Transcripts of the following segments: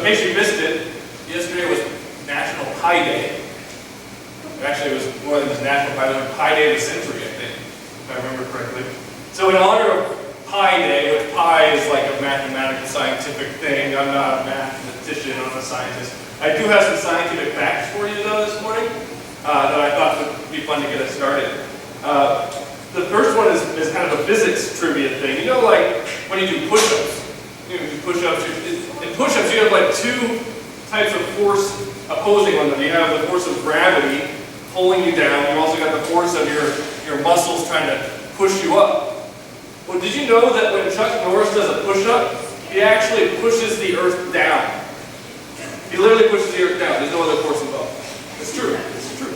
in case you missed it, yesterday was National Pie Day. Actually, it was more than just National Pie Day, it was Pie Day of the Century, I think, if I remember correctly. So in honor of Pi Day, which pi is like a mathematical scientific thing, I'm not a mathematician, I'm a scientist. I do have some scientific facts for you though this morning that I thought would be fun to get us started. The first one is kind of a physics trivia thing. You know, like when you do push-ups. You do push-ups. In push-ups, you have like two types of force opposing on them. You have the force of gravity pulling you down. You also got the force of your muscles trying to push you up. Well, did you know that when Chuck Norris does a push-up, he actually pushes the earth down? He literally pushes the earth down. There's no other force involved. It's true. It's true.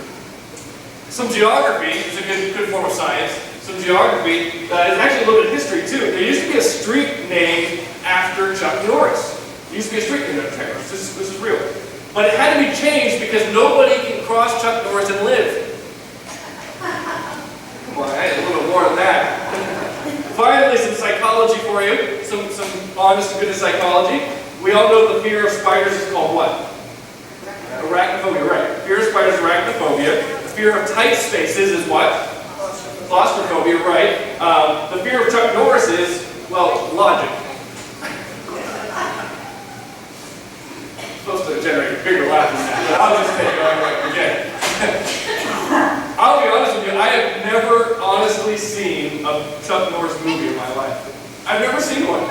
Some geography is a good form of science. Some geography is actually a little bit of history too. There used to be a street named after Chuck Norris. There used to be a street named after Norris. This is real. But it had to be changed because nobody can cross Chuck Norris and live. Come on, I had a little more of that. Finally, some psychology for you. Some honest to goodness psychology. We all know the fear of spiders is called what? Arachnophobia, right. Fear of spiders is arachnophobia. The fear of tight spaces is what? Claustrophobia, right. The fear of Chuck Norris is, well, logic. Supposed to generate a bigger laugh than that, but I'll just take it like forget it. I'll be honest with you, I have never honestly seen a Chuck Norris movie in my life. I've never seen one.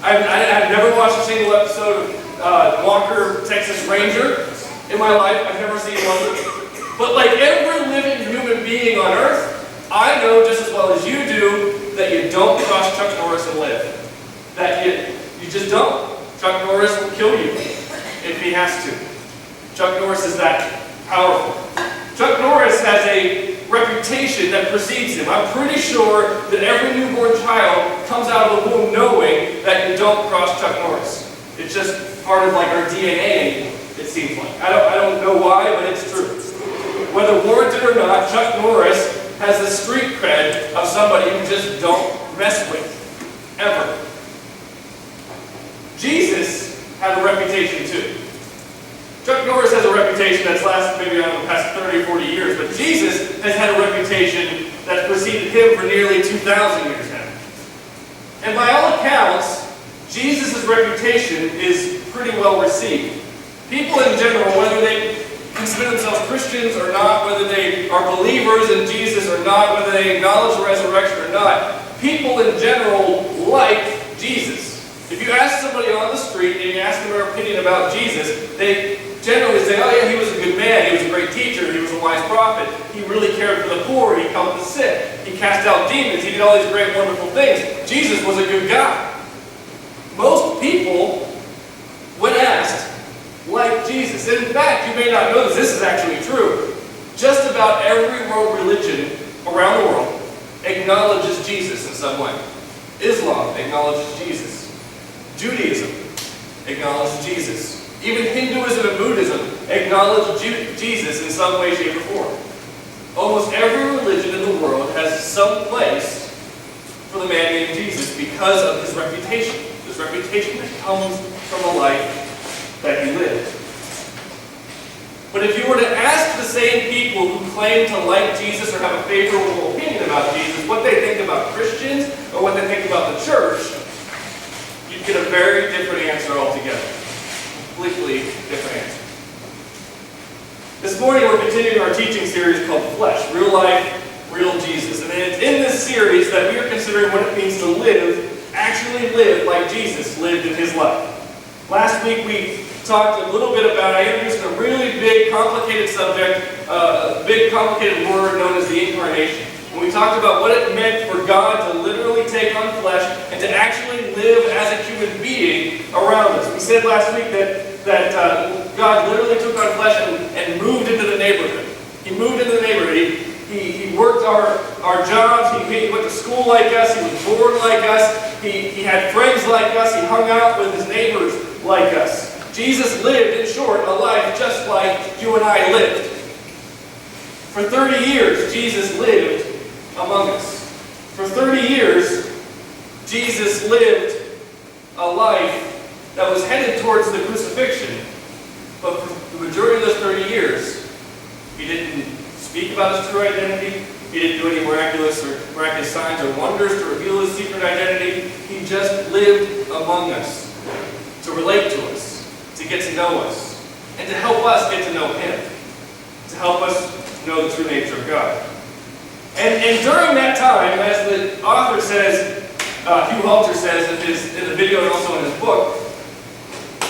I've never watched a single episode of Walker, Texas Ranger in my life. I've never seen one. But like every living human being on earth, I know just as well as you do that you don't cross Chuck Norris and live. That you just don't. Chuck Norris will kill you if he has to. Chuck Norris is that powerful. Chuck Norris has a reputation that precedes him. I'm pretty sure that every newborn child comes out of the womb knowing that you don't cross Chuck Norris. It's just part of like our DNA, it seems like. I don't know why, but it's true. Whether warranted or not, Chuck Norris has the street cred of somebody you just don't mess with. Ever. Jesus had a reputation too. Chuck Norris has a reputation that's lasted maybe on the past 30 or 40 years, but Jesus has had a reputation that's preceded him for nearly 2,000 years now. And by all accounts, Jesus' reputation is pretty well received. People in general, whether they consider themselves Christians or not, whether they are believers in Jesus or not, whether they acknowledge the resurrection or not, people in general like Jesus. If you ask somebody on the street and you ask them their opinion about Jesus, they generally say, oh yeah, he was a good man, he was a great teacher, he was a wise prophet, he really cared for the poor, he helped the sick, he cast out demons, he did all these great wonderful things. Jesus was a good guy. Most people, when asked, like Jesus. And in fact, you may not know this is actually true. Just about every world religion around the world acknowledges Jesus in some way. Islam acknowledges Jesus. Judaism acknowledges Jesus. Even Hinduism and Buddhism acknowledge Jesus in some way, shape, or form. Almost every religion in the world has some place for the man named Jesus because of his reputation. This reputation that comes from the life that he lived. But if you were to ask the same people who claim to like Jesus or have a favorable opinion about Jesus, what they think about Christians or what they think about the church, you'd get a very different answer altogether. Completely different answer. This morning we're continuing our teaching series called Flesh, Real Life, Real Jesus. And it's in this series that we are considering what it means to live, actually live like Jesus lived in his life. Last week we talked a little bit about, I introduced a really big, complicated subject, a big, complicated word known as the incarnation. And we talked about what it meant for God to literally take on flesh and to actually live as a human being around us. We said last week that God literally took on flesh and moved into the neighborhood. He moved into the neighborhood. He worked our jobs. He went to school like us. He was born like us. He had friends like us. He hung out with his neighbors like us. Jesus lived, in short, a life just like you and I lived. For 30 years, Jesus lived among us. For 30 years, Jesus lived a life that was headed towards the crucifixion. But for the majority of those 30 years, he didn't speak about his true identity. He didn't do any miraculous signs or wonders to reveal his secret identity. He just lived among us to relate to us, to get to know us, and to help us get to know him, to help us know the true nature of God. And during that time, as the author says, Hugh Halter says in the video and also in his book,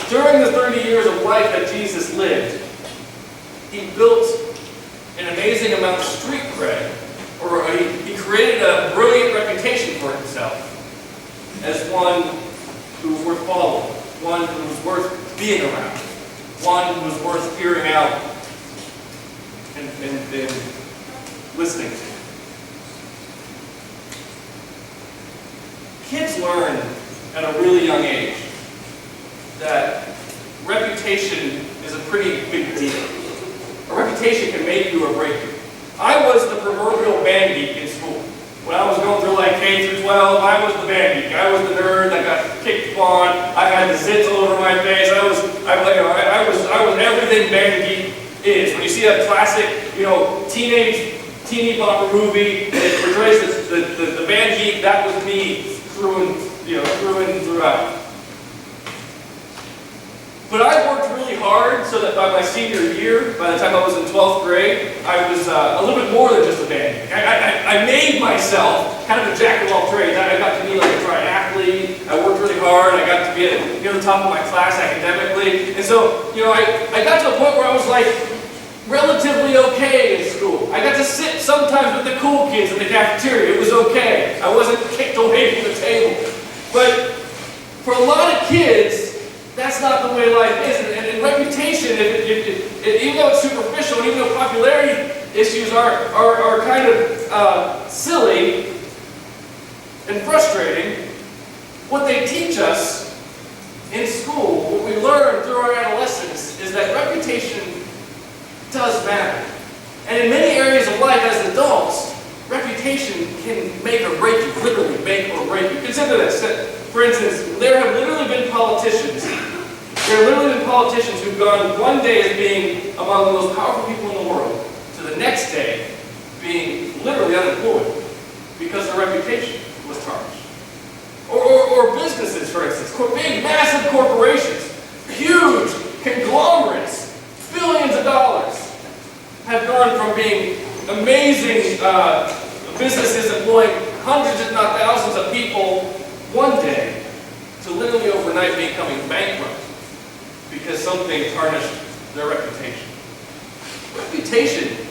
during the 30 years of life that Jesus lived, he built an amazing amount of street cred, or he created a brilliant reputation for himself as one who was worth following, one who was worth being around, one who was worth hearing out and listening to. Kids learn at a really young age that reputation is a pretty big deal. A reputation can make you or break you. I was the proverbial band geek in school. When I was going through like K through 12, I was the band geek. I was the nerd that got kicked upon. I had the zits all over my face. I was everything band geek is. When you see a classic, teeny bopper movie, and it portrays the band geek, that was me through and throughout. But I worked really hard so that by my senior year, by the time I was in 12th grade, I was a little bit more than just a band geek. I made myself kind of a jack of all trades. I got to be like a triathlete. I worked really hard. I got to be at the top of my class academically. And so, I got to a point where I was like relatively okay in school. I got to sit sometimes with the cool kids in the cafeteria. It was okay. I wasn't kicked away from the table. But for a lot of kids, that's not the way life is. And reputation, even though it's superficial, and even though popularity issues are kind of silly and frustrating, what they teach us in school, what we learn through our adolescence, is that reputation does matter. And in many areas of life as adults, reputation can make or break you, literally make or break you. Consider this. For instance, there have literally been politicians who've gone one day as being among the most powerful people in the world to the next day being literally unemployed because their reputation was tarnished. Or businesses, for instance, big, massive corporations, huge conglomerates, billions of dollars, have gone from being amazing businesses employing hundreds, if not thousands of people one day to literally overnight becoming bankrupt because something tarnished their reputation. Reputation,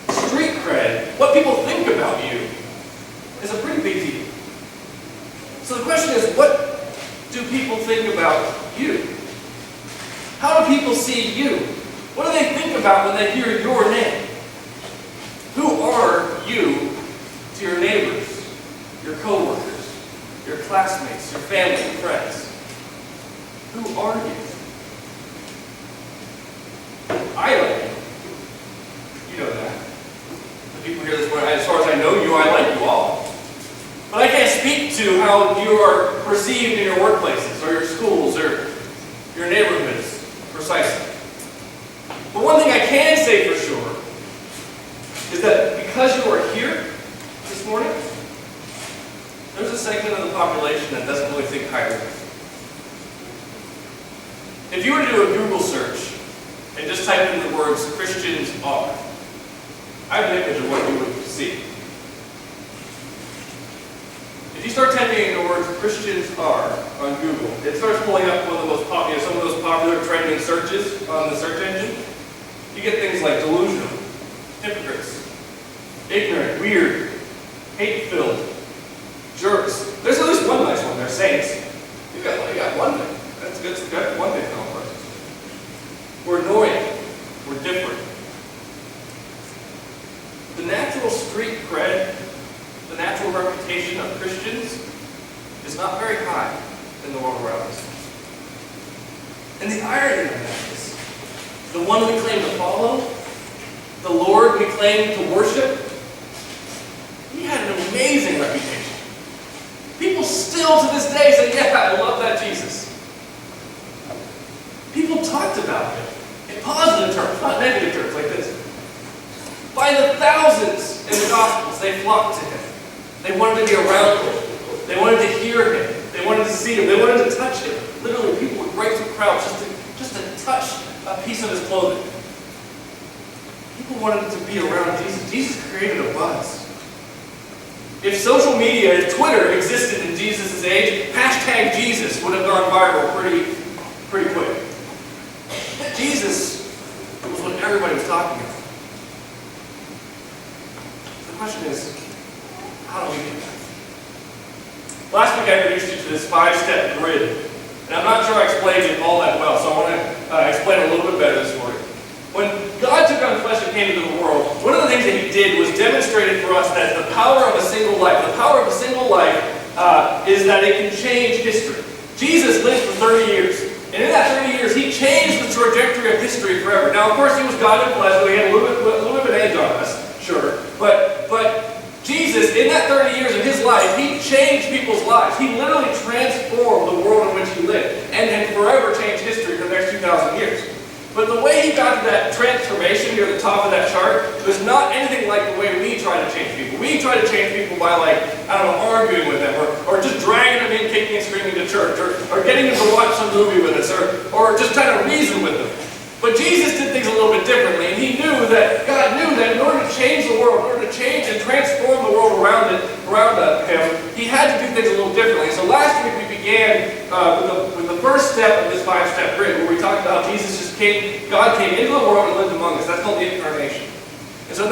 street cred, what people think about you, is a pretty big deal. So the question is, what do people think about you? How do people see you? What do they think about when they hear your name? Who are you to your neighbors, your coworkers, your classmates, your family and friends? Who are you? I like you. You know that. The people here this morning, as far as I know you, I like you all. But I can't speak to how you are perceived in your workplaces, or your schools, or your neighborhoods, precisely. But one thing I can say for sure is that because you are here this morning, there's a segment of the population that doesn't really think highly of you. If you were to do a Google search and just type in the words Christians are, I have an image of what you would see. If you start typing in the words Christians are on Google, it starts pulling up some of the most popular trending searches on the search engine. You get things like delusional, hypocrites, ignorant, weird, hate-filled, jerks. There's at least one nice one there, saints. You got one thing. That's good. You got one thing going for us. We're annoying. We're different. The natural street cred, the natural reputation of Christians is not very high in the world around us. And the irony of that is, the one we claim to follow, the Lord we claim to worship, he had an amazing reputation. People still to this day say, yeah, I love that Jesus. about him. In positive terms, not negative terms like this. By the thousands in the Gospels, they flocked to him. They wanted to be around him. They wanted to hear him. They wanted to see him. They wanted to touch him. Literally, people would break through crowds just to touch a piece of his clothing. People wanted to be around Jesus. Jesus created a buzz. If social media, if Twitter existed in Jesus' age, hashtag Jesus would have gone viral pretty quick. Jesus was what everybody was talking about. The question is, how do we do that? Last week I introduced you to this 5-step grid. And I'm not sure I explained it all that well, so I want to explain it a little bit better this morning. When God took on flesh and came into the world, one of the things that he did was demonstrated for us that the power of a single life, is that it can change history. Jesus lived for 30 years. And in that 30 years, he changed the trajectory of history forever. Now, of course, he was God in flesh, so he had a little bit of an edge on us, sure. But Jesus, in that 30 years of his life, he changed people's lives. He literally transformed the world in which he lived and forever changed history for the next 2,000 years. But the way he got to that transformation near the top of that chart was not anything like the way we try to change people. We try to change people by, arguing with them, or just dragging them in, kicking and screaming to church, or getting them to watch some movie with us, or just trying to reason with them. But Jesus did things a little bit differently, and God knew that in order to change the world, in order to change and transform the world around him, he had to do things a little differently. So last week we began with the first step of this 5-step grid, where we talked about God came into the world and lived among us. That's called the incarnation. And so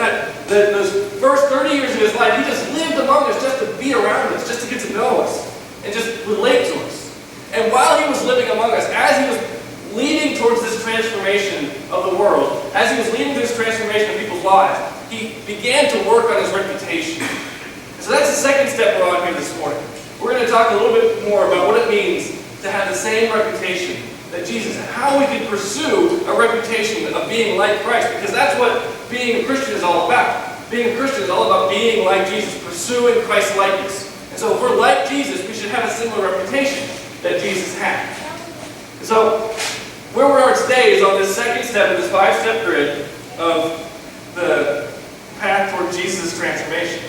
those first 30 years of his life, he just lived among us just to be around us, just to get to know us, and just relate to us. And while he was living among us, as he was leading towards this transformation of the world, as he was leading to this transformation of people's lives, he began to work on his reputation. And so that's the second step we're on here this morning. We're going to talk a little bit more about what it means to have the same reputation that Jesus had, how we can pursue a reputation of being like Christ, because that's what being a Christian is all about. Being a Christian is all about being like Jesus, pursuing Christ's likeness. And so if we're like Jesus, we should have a similar reputation that Jesus had. And so where we are today is on this second step of this 5-step grid of the path toward Jesus' transformation.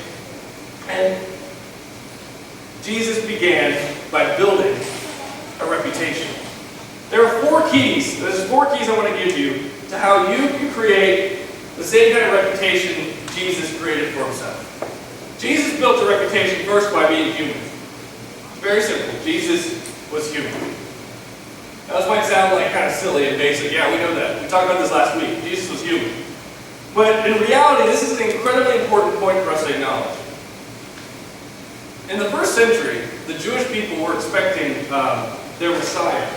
And Jesus began by building a reputation. There are 4 keys. There's 4 keys I want to give you to how you can create the same kind of reputation Jesus created for himself. Jesus built a reputation first by being human. It's very simple. Jesus was human. Now, this might sound like kind of silly and basic. Yeah, we know that. We talked about this last week. Jesus was human. But in reality, this is an incredibly important point for us to acknowledge. In the first century, the Jewish people were expecting their Messiah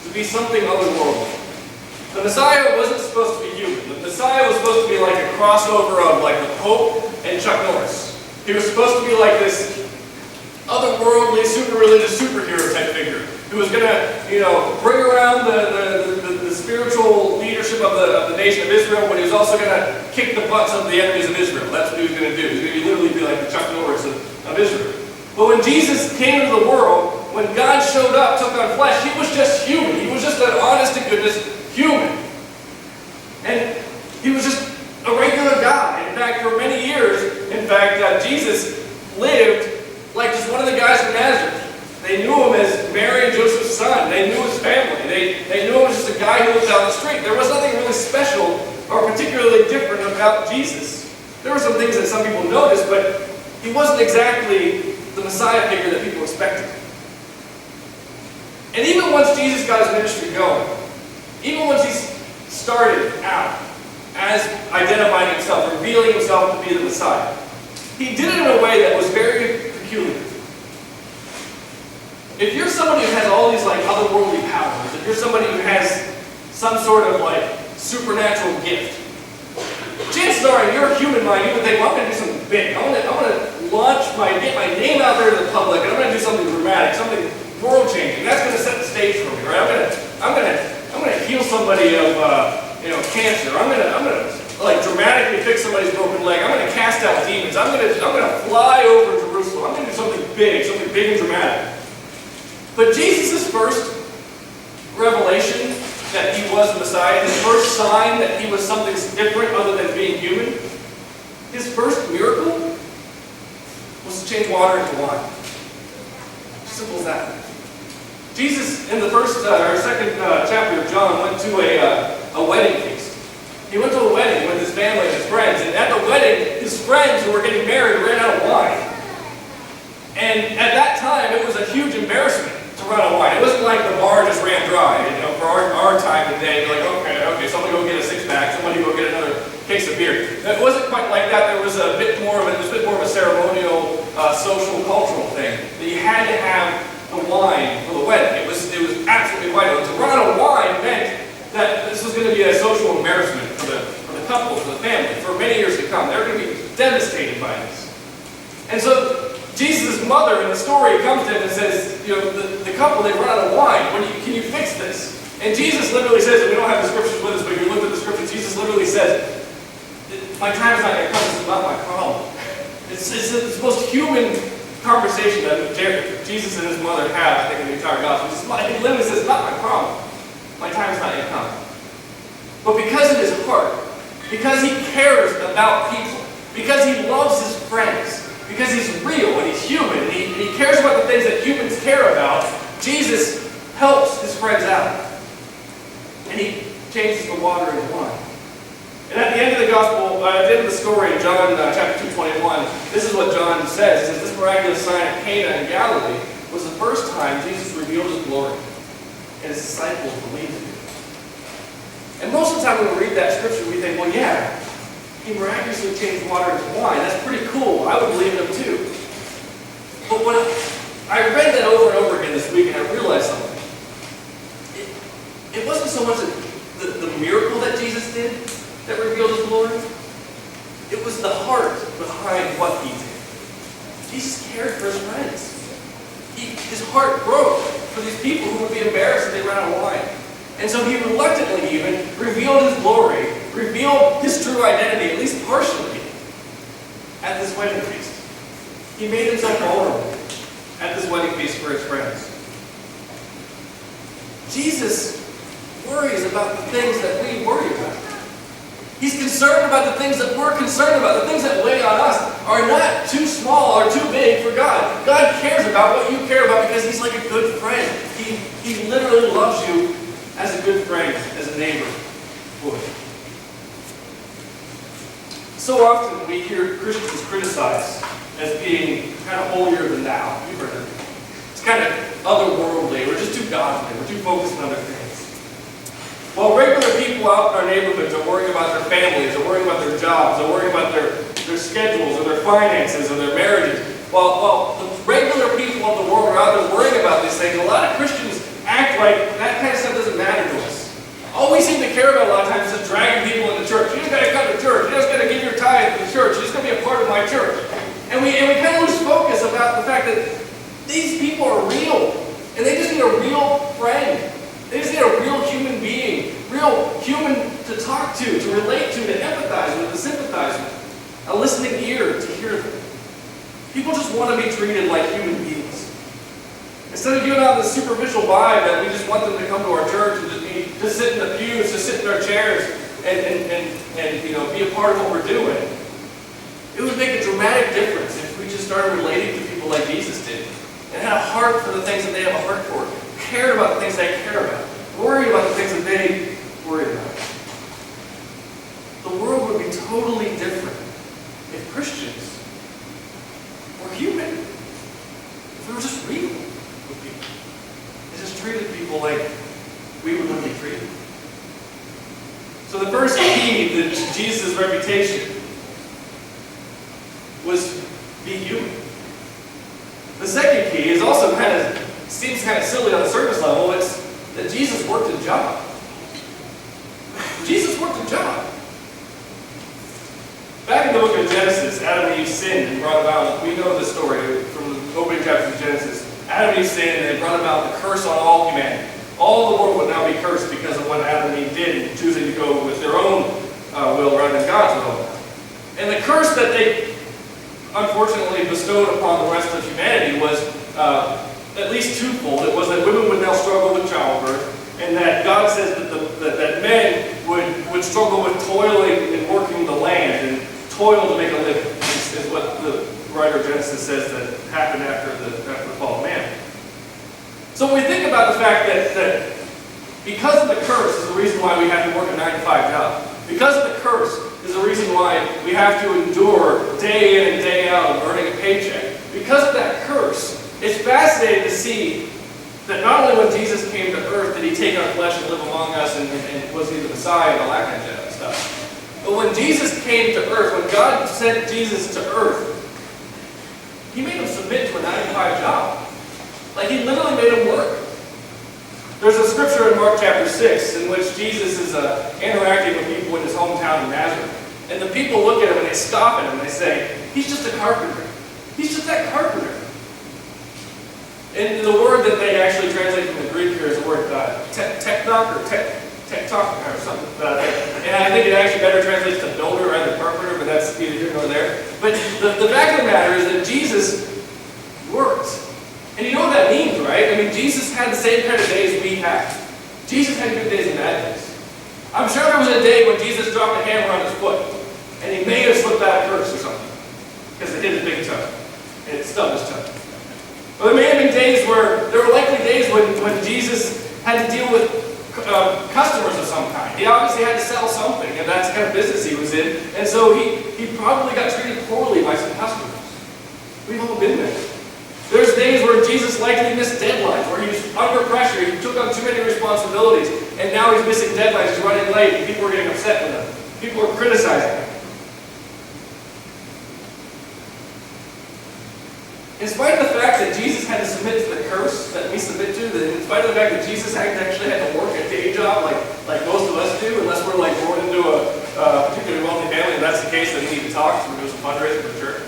to be something otherworldly. The Messiah wasn't supposed to be human. The Messiah was supposed to be like a crossover of like the Pope and Chuck Norris. He was supposed to be like this otherworldly, super religious superhero type figure who was going to, bring around the spiritual leadership of the nation of Israel, but he was also going to kick the butts of the enemies of Israel. That's what he was going to do. He was going to literally be like the Chuck Norris of Israel. But when Jesus came into the world, when God showed up, took on flesh, he was just human. He was just an honest-to-goodness human. And he was just a regular guy. In fact, for many years, Jesus lived like just one of the guys from Nazareth. They knew him as Mary and Joseph's son. They knew his family. They knew him as just a guy who lived down the street. There was nothing really special or particularly different about Jesus. There were some things that some people noticed, but he wasn't exactly the Messiah figure that people expected. And even once Jesus got his ministry going, even once he started out as identifying himself, revealing himself to be the Messiah, he did it in a way that was very peculiar. If you're somebody who has all these otherworldly powers, if you're somebody who has some sort of supernatural gift, chances are in your human mind you would think, well, I'm going to do something big. I'm going to get my name out there to the public, and I'm going to do something dramatic, something world-changing. That's going to set the stage for me, right? I'm going to heal somebody of cancer. I'm going to dramatically fix somebody's broken leg. I'm going to cast out demons. I'm going to fly over Jerusalem. I'm going to do something big and dramatic. But Jesus' first revelation that he was the Messiah, his first sign that he was something different other than being human, his first miracle was to change water into wine. Simple as that. Jesus, in the second chapter of John, went to a wedding feast. He went to a wedding with his family and his friends, and at the wedding, his friends who were getting married ran out of wine. And at that time, it was a huge embarrassment to run out of wine. It wasn't like the bar just ran dry. For our time today, you're like, okay, somebody go get a six-pack, somebody go get another case of beer. It wasn't quite like that. There was a bit more of a ceremonial, social, cultural thing. That you had to have the wine for the wedding. It was absolutely vital. To run out of wine meant that this was going to be a social embarrassment for the couple, for the family, for many years to come. They were going to be devastated by this. And so Jesus' mother in the story comes to him and says, the couple, they've run out of wine. Can you fix this? And Jesus literally says, and we don't have the scriptures with us, but if you look at the scriptures, Jesus literally says, my time is not going to come, this is not my problem. It's the most human conversation that Jesus and his mother have, I think, in the entire gospel. He literally says, it's not my problem. My time is not yet come. But because of his heart, because he cares about people, because he loves his friends, because he's real and he's human and he cares about the things that humans care about, Jesus helps his friends out. And he changes the water into wine. And at the end of the gospel, at the end of the story in John chapter 2:21, this is what John says. He says, this miraculous sign at Cana in Galilee was the first time Jesus revealed his glory, and his disciples believed in him. And most of the time when we read that scripture, we think, well, yeah, he miraculously changed water into wine. That's pretty cool. I would believe in him too. But when I read that over and over again this week, and I realized something. It wasn't so much the miracle that Jesus did that revealed his glory. It was the heart behind what he did. Jesus cared for his friends. His heart broke for these people who would be embarrassed if they ran out of wine. And so he reluctantly even revealed his glory, revealed his true identity, at least partially, at this wedding feast. He made himself vulnerable at this wedding feast for his friends. Jesus worries about the things that we worry about. He's concerned about the things that we're concerned about. The things that weigh on us are not too small or too big for God. God cares about what you care about because he's like a good friend. He literally loves you as a good friend, as a neighbor would. So often we hear Christians criticized as being kind of holier than thou. You've heard it. It's kind of otherworldly. We're just too godly. We're too focused on other things. While regular people out in our neighborhoods are worrying about their families, or worrying about their jobs, or worrying about their schedules, or their finances, or their marriages, while the regular people of the world are out there worrying about these things, a lot of Christians act like that kind of stuff doesn't matter to us. All we seem to care about a lot of times is dragging people into church. You just got to come to church. You just got to give your tithe to the church. You just got to be a part of my church. And we kind of lose focus about the fact that these people are real, and they just need a real friend. They just need a real human being, real human to talk to relate to empathize with, to sympathize with, a listening ear to hear them. People just want to be treated like human beings. Instead of giving out this superficial vibe that we just want them to come to our church and just sit in the pews, just sit in our chairs, and be a part of what we're doing. It would make a dramatic difference if we just started relating to people like Jesus did, and had a heart for the things that they have a heart for, cared about the things they care about, worried about the things that they worry about. The world would be totally different if Christians were human. If we were just real with people. And just treated people like we would want to be treated. So the first key to Jesus' reputation was be human. The second key is also seems kind of silly on the surface level. It's that Jesus worked a job. Jesus worked a job. Back in the book of Genesis, Adam and Eve sinned and brought about, we know the story from the opening chapters of Genesis. Adam and Eve sinned and they brought about the curse on all humanity. All the world would now be cursed because of what Adam and Eve did, choosing to go with their own will rather than God's will. And the curse that they unfortunately bestowed upon the rest of humanity was at least twofold. It was that women would now struggle with childbirth, and that God says that Genesis says that happened after the fall of man. So when we think about the fact that because of the curse is the reason why we have to work a 9-to-5 job. Because of the curse is the reason why we have to endure day in and day out of earning a paycheck. Because of that curse, it's fascinating to see that not only when Jesus came to earth did he take on flesh and live among us and was he the Messiah and all that kind of stuff. But when Jesus came to earth, when God sent Jesus to earth, he made him submit to a 9-to-5 job. Like he literally made him work. There's a scripture in Mark chapter 6 in which Jesus is interacting with people in his hometown of Nazareth. And the people look at him and they scoff at him and they say, he's just a carpenter. He's just that carpenter. And the word that they actually translate from the Greek here is the word tektok or tektok or something. And I think it actually better translates to builder rather than carpenter, but that's neither here nor there. But the fact of the matter is that Jesus worked. And you know what that means, right? I mean, Jesus had the same kind of days we have. Jesus had good days and bad days. I'm sure there was a day when Jesus dropped a hammer on his foot, and he may have slipped out a curse or something, because it hit his big toe, and it stubbed his toe. Or there may have been days where, there were likely days when Jesus had to deal with customers of some kind. He obviously had to sell something, and that's the kind of business he was in, and so he probably got treated poorly by some customers. We've all been there. There's days where Jesus likely missed deadlines, where he was under pressure, he took on too many responsibilities, and now he's missing deadlines, he's running late, and people are getting upset with him. People are criticizing him. In spite of the fact that Jesus had to submit to the curse that we submit to, in spite of the fact that Jesus actually had to work a day job like most of us do, unless we're like born into a particularly wealthy family, and that's the case, then we need to talk, so we're doing some fundraising for the church.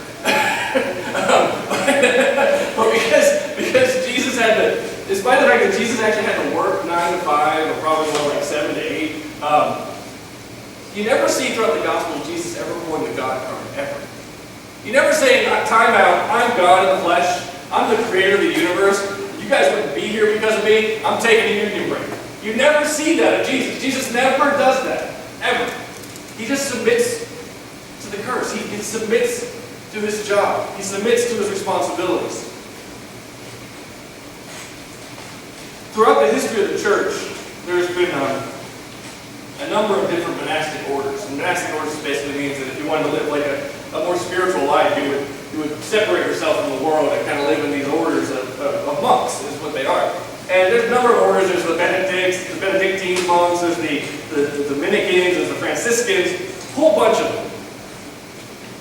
But because Jesus had to, in spite of the fact that Jesus actually had to work 9 to 5, or probably more like 7 to 8, you never see throughout the Gospel Jesus ever pulling the God card, ever. You never say, time out, I'm God in the flesh, I'm the creator of the universe, you guys wouldn't be here because of me, I'm taking a union break. You never see that of Jesus. Jesus never does that, ever. He just submits to the curse. He submits to his job. He submits to his responsibilities. Throughout the history of the church, there's been a number of different monastic orders. And monastic orders basically means that if you wanted to live like a more spiritual life, you would separate yourself from the world and kind of live in these orders of monks, is what they are. And there's a number of orders. There's the Benedicts, the Benedictine monks, there's the Dominicans, there's the Franciscans, a whole bunch of them.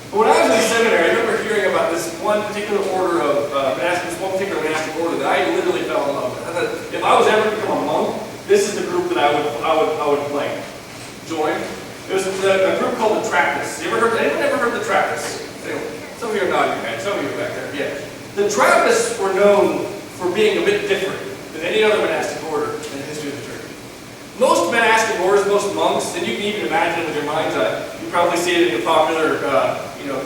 But when I was in seminary, I remember hearing about this one particular order of monastic order that I literally fell in love with. I thought, if I was ever to become a monk, this is the group that I would like join. It was a group called the Trappists. Anyone ever heard the Trappists? Some of you are nodding your head. Some of you are back there. Yeah. The Trappists were known for being a bit different than any other monastic order in the history of the church. Most monastic orders, most monks, and you can even imagine it with your mind's eye, you probably see it in the popular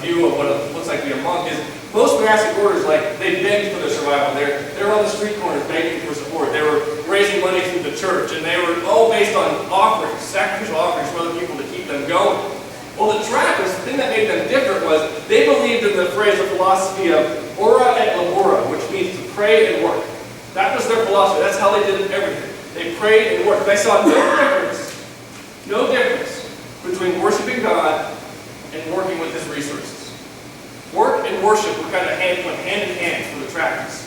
view of what it looks like to be a monk, is most monastic orders, like, they begged for their survival. They're on the street corners begging for support. They were raising money through the church, and they were all based on offerings, sacrificial offerings for other people to keep them going. Well, the Trappists, the thing that made them different was they believed in the phrase, the philosophy of ora et labora, which means to pray and work. That was their philosophy. That's how they did everything. They prayed and worked. They saw no difference between worshiping God and working with his resources. Work and worship were kind of hand in hand for the Trappists.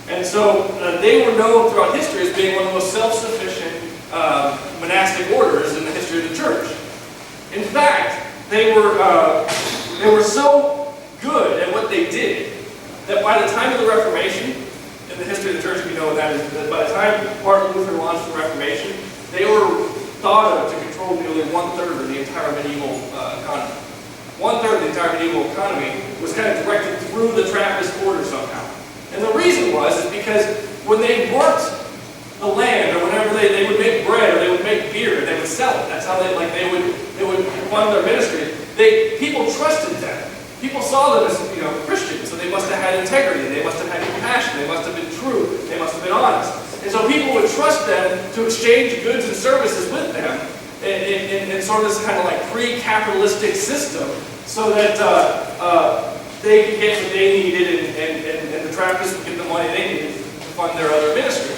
And so they were known throughout history as being one of the most self-sufficient monastic orders in the history of the church. In fact, they were so good at what they did that by the time of the Reformation, in the history of the church, if you know what that is, that by the time Martin Luther launched the Reformation, they were thought of to control nearly 1/3 of the entire medieval economy. 1/3 of the entire medieval economy was kind of directed through the Trappist order somehow. And the reason was because when they worked the land, or whenever they would make bread, or they would make beer, they would sell it. That's how they would fund their ministry. People trusted them. People saw them as Christians, so they must have had integrity, they must have had compassion, they must have been true, they must have been honest. And so people would trust them to exchange goods and services with them in sort of this kind of like pre-capitalistic system, so that they could get what they needed, and the Trappists would get the money they needed to fund their other ministries.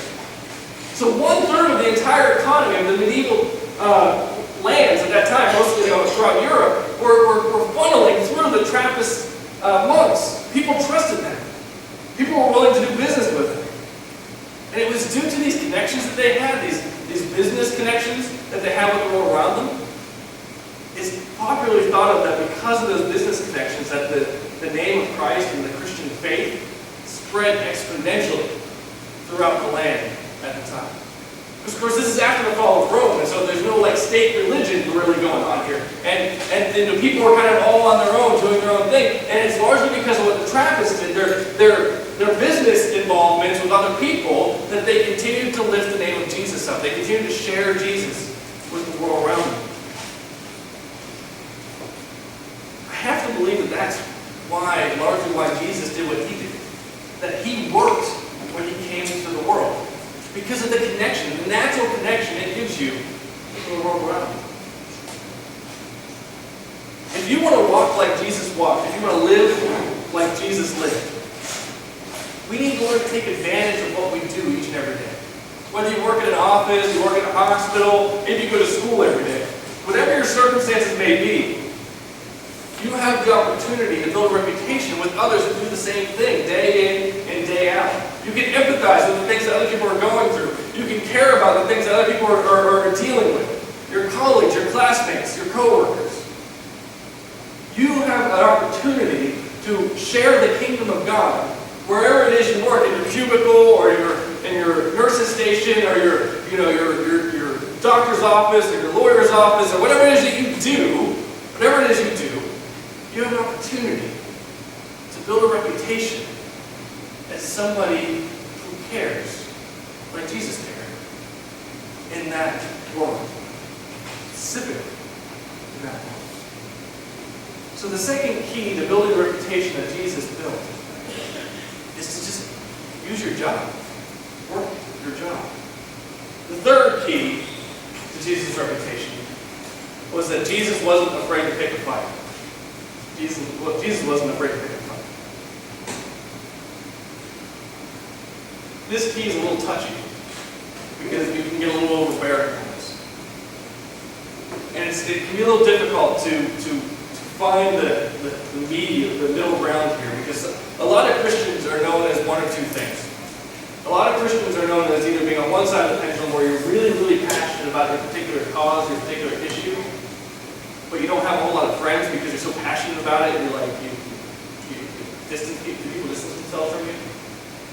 So 1/3 of the entire economy of the medieval lands at that time, mostly throughout Europe, were funneling through the Trappist monks. People trusted them. People were willing to do business with them. And it was due to these connections that they had, these business connections that they had with the world around them. It's popularly thought of that because of those business connections that the name of Christ and the Christian faith spread exponentially throughout the land at the time. Of course, this is after the fall of Rome, and so there's no state religion really going on here. And the people were kind of all on their own, doing their own thing. And it's largely because of what the Trappists did, their business involvements with other people, that they continued to lift the name of Jesus up. They continued to share Jesus with the world around them. I have to believe that that's largely why Jesus did what he did. That he worked when he came into the world. Because of the connection, the natural connection it gives you to the world around you. If you want to walk like Jesus walked, if you want to live like Jesus lived, we need to learn to take advantage of what we do each and every day. Whether you work in an office, you work in a hospital, maybe you go to school every day. Whatever your circumstances may be, you have the opportunity to build a reputation with others who do the same thing day in and day out. You can empathize with the things that other people are going through. You can care about the things that other people are dealing with. Your colleagues, your classmates, your coworkers. You have an opportunity to share the kingdom of God wherever it is you work, in your cubicle, or in your nurse's station, or your doctor's office, or your lawyer's office, or whatever it is that you do. Whatever it is you do, you have an opportunity to build a reputation as somebody who cares, like Jesus cared, in that world. Specifically, in that world. So the second key to building the reputation that Jesus built is to just use your job. Work your job. The third key to Jesus' reputation was that Jesus wasn't afraid to pick a fight. Jesus wasn't afraid to pick a fight. This key is a little touchy because you can get a little overbearing on this. And it can be a little difficult to find the middle ground here, because a lot of Christians are known as one or two things. A lot of Christians are known as either being on one side of the pendulum where you're really, really passionate about your particular cause, your particular issue, but you don't have a whole lot of friends because you're so passionate about it, and you people distance themselves from you.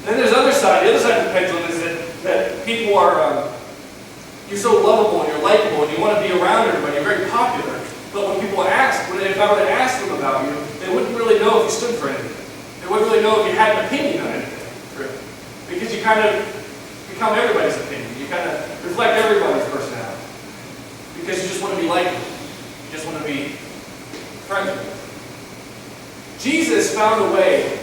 And then there's the other side. The other side of the pendulum is that people are, you're so lovable and you're likable and you want to be around everybody, you're very popular. But when people ask, if I were to ask them about you, they wouldn't really know if you stood for anything. They wouldn't really know if you had an opinion on anything, really. Because you kind of become everybody's opinion. You kind of reflect everybody's personality. Because you just want to be likable. You just want to be friends with them. Jesus found a way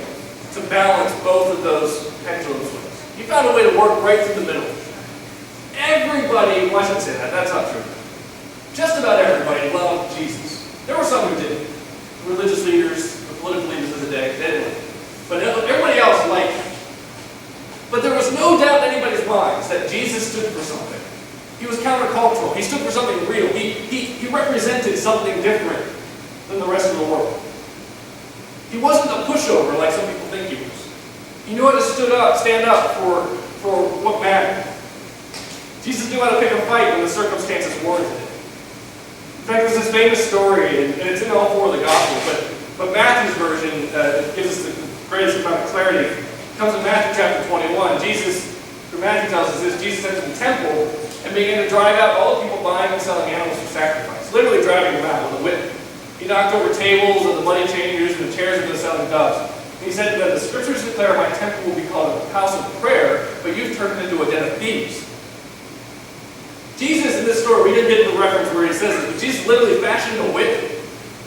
to balance both of those pendulum swings. He found a way to work right through the middle. Everybody, well, I shouldn't say that, that's not true. Just about everybody loved Jesus. There were some who didn't. Religious leaders, the political leaders of the day, they didn't. But everybody else liked him. But there was no doubt in anybody's minds that Jesus stood for something. He was countercultural. He stood for something real. He represented something different than the rest of the world. He wasn't a pushover like some people think he was. He knew how to stand up for what mattered. Jesus knew how to pick a fight when the circumstances warranted it. In fact, there's this famous story, and it's in all four of the Gospels, but Matthew's version gives us the greatest amount of clarity. It comes in Matthew chapter 21. Matthew tells us this, Jesus entered the temple and began to drive out all the people buying and selling animals for sacrifice, literally driving them out with a whip. He knocked over tables of the money changers and the chairs of the selling doves. And he said that the scriptures declare my temple will be called a house of prayer, but you've turned it into a den of thieves. Jesus, in this story, we didn't get the reference where he says this, but Jesus literally fashioned a whip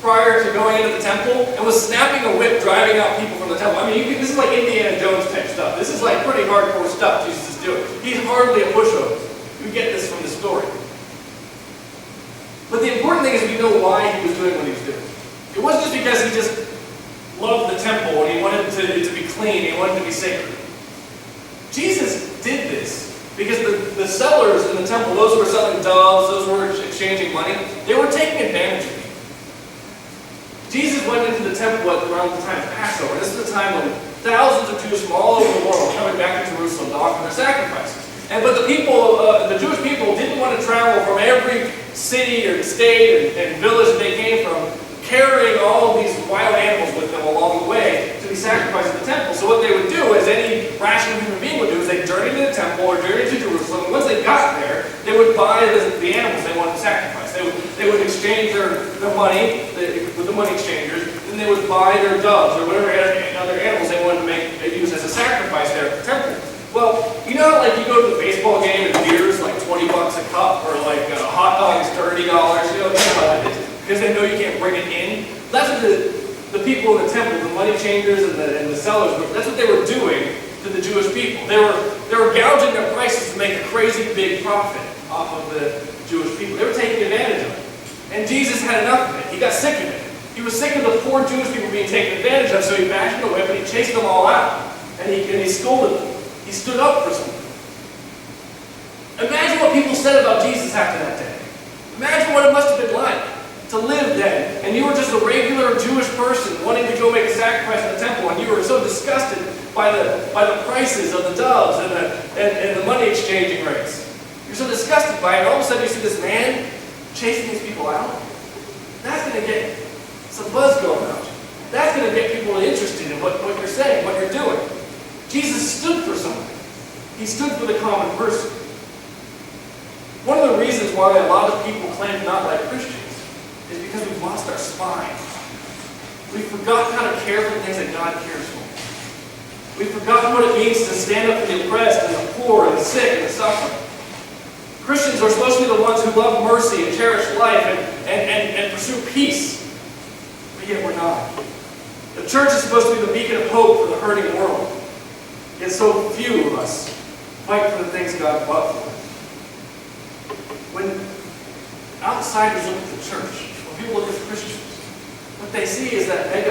prior to going into the temple and was snapping a whip, driving out people from the temple. I mean, this is like Indiana Jones type stuff. This is like pretty hardcore stuff Jesus is doing. He's hardly a pushover. You get this from the story. But the important thing is we know why he was doing what he was doing. It wasn't just because he just loved the temple, and he wanted it to be clean, he wanted it to be sacred. Jesus did this because the sellers in the temple, those who were selling doves, those who were exchanging money, they were taking advantage of it. Jesus went into the temple around the time of Passover. This is the time when thousands of Jews from all over the world were coming back to Jerusalem to offer their sacrifices. But the people, the Jewish people didn't want to travel from every city or state and village that they came from, carrying all of these wild animals with them along the way to be sacrificed at the temple. So what they would do, as any rational human being would do, is they'd journey to the temple or journey to Jerusalem. And once they got there, they would buy the animals they wanted to sacrifice. They would exchange their money with the money exchangers, and they would buy their doves or whatever other animals they wanted to use as a sacrifice there at the temple. Well, you know, like you go to the baseball game and beer's like $20 a cup, or like a hot dog is $30. You know how that is, because they know you can't bring it in. That's what the people in the temple, the money changers and the sellers, that's what they were doing to the Jewish people. They were gouging their prices to make a crazy big profit off of the Jewish people. They were taking advantage of it. And Jesus had enough of it. He got sick of it. He was sick of the poor Jewish people being taken advantage of, so he bashed the whip and he chased them all out. And he scolded them. He stood up for something. Imagine what people said about Jesus after that day. Imagine what it must have been like to live then, and you were just a regular Jewish person wanting to go make a sacrifice in the temple, and you were so disgusted by the prices of the doves and the money exchanging rates. You're so disgusted by it, and all of a sudden you see this man chasing these people out. That's going to get some buzz going out. That's going to get people interested in what you're saying, what you're doing. Jesus stood for something. He stood for the common person. One of the reasons why a lot of people claim to not like Christians is because we've lost our spine. We've forgotten how to care for the things that God cares for. We've forgotten what it means to stand up for the oppressed and the poor and the sick and the suffering. Christians are supposed to be the ones who love mercy and cherish life and pursue peace. But yet we're not. The church is supposed to be the beacon of hope for the hurting world. Yet so few of us fight for the things God fought for. When outsiders look at the church, when people look at Christians, what they see is that mega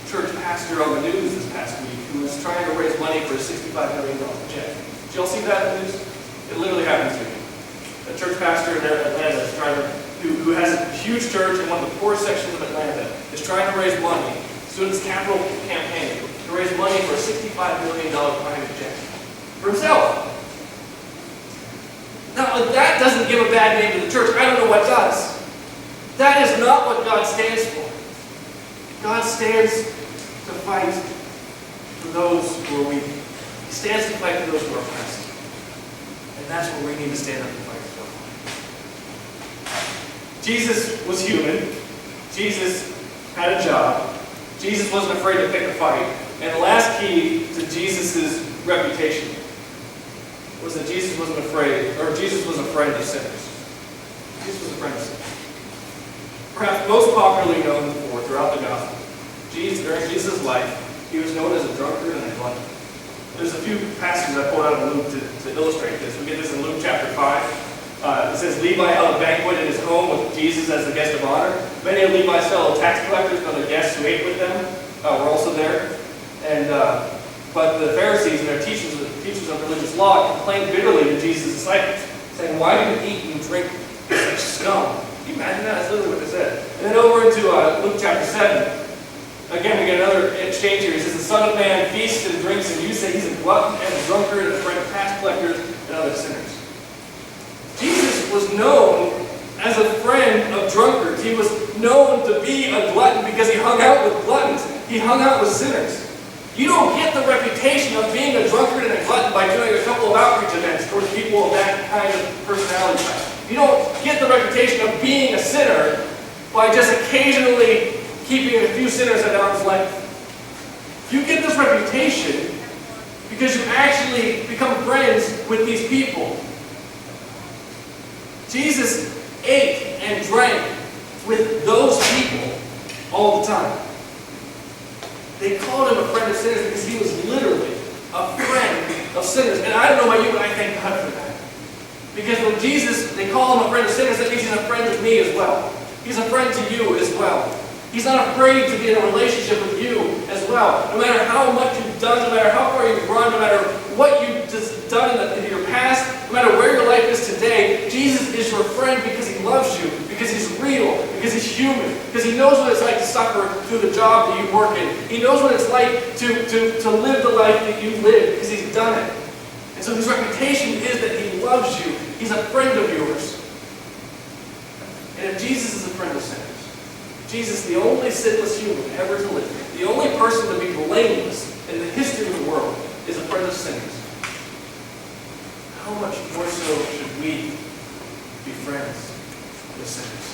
church pastor on the news this past week who was trying to raise money for a $65 million jet. Did y'all see that in the news? It literally happened to me. A church pastor in Atlanta is who has a huge church in one of the poorest sections of Atlanta is trying to raise money, Students' Capital Campaign, to raise money for a $65 million private jet for himself. Now, if that doesn't give a bad name to the church, I don't know what does. That is not what God stands for. God stands to fight for those who are weak. He stands to fight for those who are oppressed. And that's what we need to stand up and fight for. Jesus was human. Jesus had a job. Jesus wasn't afraid to pick a fight. And the last key to Jesus' reputation was that Jesus wasn't afraid, or Jesus was a friend of sinners. Jesus was a friend of sinners. Perhaps most popularly known for throughout the gospel, during Jesus' life, he was known as a drunkard and a glutton. There's a few passages I pulled out of Luke to illustrate this. We get this in Luke chapter 5. It says, Levi held a banquet in his home with Jesus as the guest of honor. Many of Levi's fellow tax collectors and other guests who ate with them were also there. But the Pharisees and their teachers of religious law complained bitterly to Jesus' disciples, saying, "Why do you eat and drink such scum?" Can you imagine that? That's literally what they said. And then over into Luke chapter 7. Again, we get another exchange here. He says, "The Son of Man feasts and drinks, and you say he's a glutton and a drunkard and a friend of tax collectors and other sinners." Jesus was known as a friend of drunkards. He was known to be a glutton because he hung out with gluttons. He hung out with sinners. You don't get the reputation of being a drunkard and a glutton by doing a couple of outreach events towards people of that kind of personality type. You don't get the reputation of being a sinner by just occasionally keeping a few sinners at arm's length. You get this reputation because you actually become friends with these people. Jesus ate and drank with those people all the time. They called him a friend of sinners because he was literally a friend of sinners. And I don't know about you, but I thank God for that. Because when Jesus, they call him a friend of sinners, that means he's a friend of me as well. He's a friend to you as well. He's not afraid to be in a relationship with you as well. No matter how much you've done, no matter how far you've run, no matter what you've just done in your past, no matter where your life is today, Jesus is your friend because He loves you, because He's real, because He's human, because He knows what it's like to suffer through the job that you work in. He knows what it's like to live the life that you live because He's done it. And so His reputation is that He loves you. He's a friend of yours. And if Jesus is a friend of sinners, Jesus, the only sinless human ever to live, the only person to be blameless in the history of the world, is a friend of sinners, how much more so should we be friends with sinners?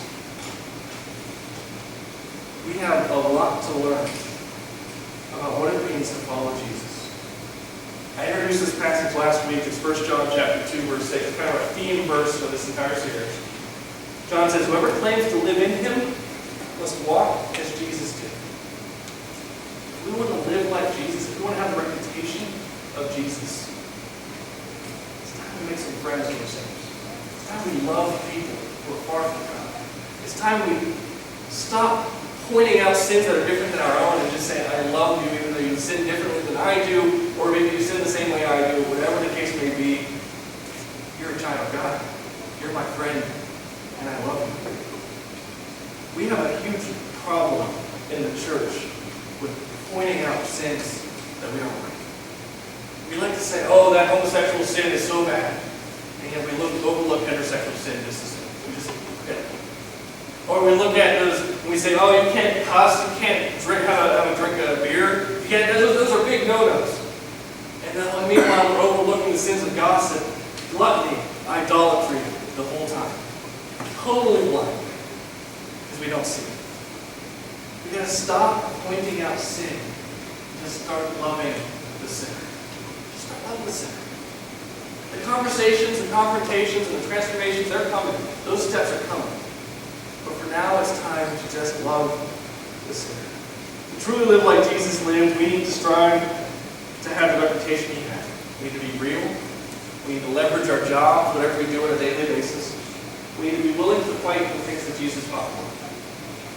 We have a lot to learn about what it means to follow Jesus. I introduced this passage last week. It's 1 John chapter 2, verse 6. It's kind of a theme verse for this entire series. John says, whoever claims to live in Him must walk as Jesus did. If we want to live like Jesus, if we want to have the reputation of Jesus, it's time we make some friends who are sinners. It's time we love people who are far from God. It's time we stop pointing out sins that are different than our own and just saying, I love you even though you sin differently than I do, or maybe you sin the same way I do, whatever the case may be. You're a child of God. You're my friend, and I love you. We have a huge problem in the church with pointing out sins that we don't like. We like to say, oh, that homosexual sin is so bad. And yet we overlook heterosexual sin just the same. We just forget it. Or we look at those, and we say, oh, you can't cuss, you can't have a drink of beer. You can't, those are big no-nos. And then meanwhile, we're overlooking the sins of gossip, gluttony, idolatry the whole time. Totally blind. We don't see it. We've got to stop pointing out sin and just start loving the sinner. Just start loving the sinner. The conversations and confrontations and the transformations, they're coming. Those steps are coming. But for now, it's time to just love the sinner. To truly live like Jesus lived, we need to strive to have the reputation He had. We need to be real. We need to leverage our jobs, whatever we do on a daily basis. We need to be willing to fight for the things that Jesus fought for.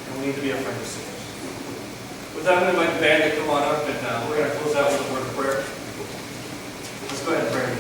And we need to be a friend of sinners. With that, I'm going to invite the band to come on up, and we're going to close out with a word of prayer. Let's go ahead and pray.